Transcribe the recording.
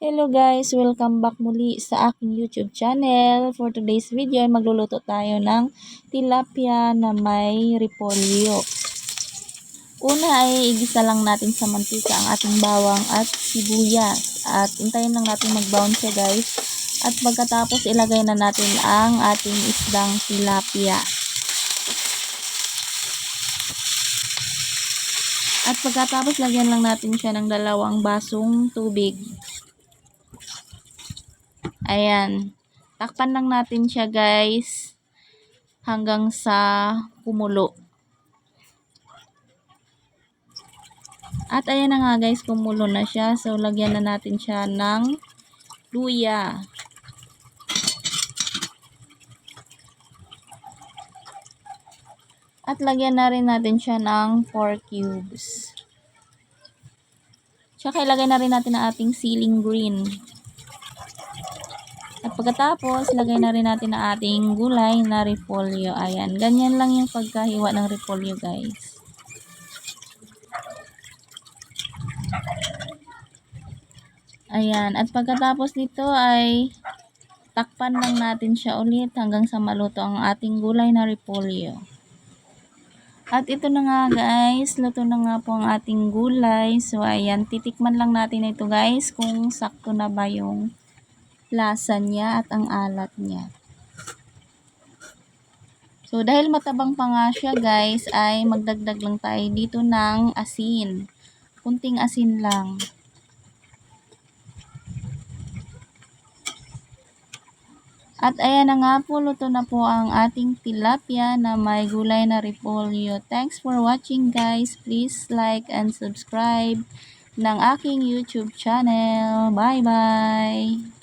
Hello guys! Welcome back muli sa aking YouTube channel. For today's video ay magluluto tayo ng tilapia na may repolyo. Una ay igisa lang natin sa mantika ang ating bawang at sibuyas. At hintayin lang natin mag-brown siya guys. At pagkatapos ilagay na natin ang ating isdang tilapia. At pagkatapos lagyan lang natin siya ng 2 basong tubig. Ayan. Takpan lang natin siya guys hanggang sa kumulo. At ayan na nga guys, kumulo na siya. So lagyan na natin siya ng luya. At lagyan na rin natin siya ng 4 cubes. Tsaka ilagay na rin natin ang ating siling green. At pagkatapos, lagay na rin natin ang ating gulay na repolyo. Ayan, ganyan lang yung pagkahiwa ng repolyo guys. Ayan, at pagkatapos nito ay takpan lang natin siya ulit hanggang sa maluto ang ating gulay na repolyo. At ito na nga guys, luto na nga po ang ating gulay. So ayan, titikman lang natin ito guys kung sakto na ba yung lasa niya at ang alat niya. So dahil matabang pa nga siya guys, ay magdagdag lang tayo dito ng asin. Kunting asin lang. At ayan na nga po, luto na po ang ating tilapia na may gulay na repolyo. Thanks for watching guys. Please like and subscribe ng aking YouTube channel. Bye bye!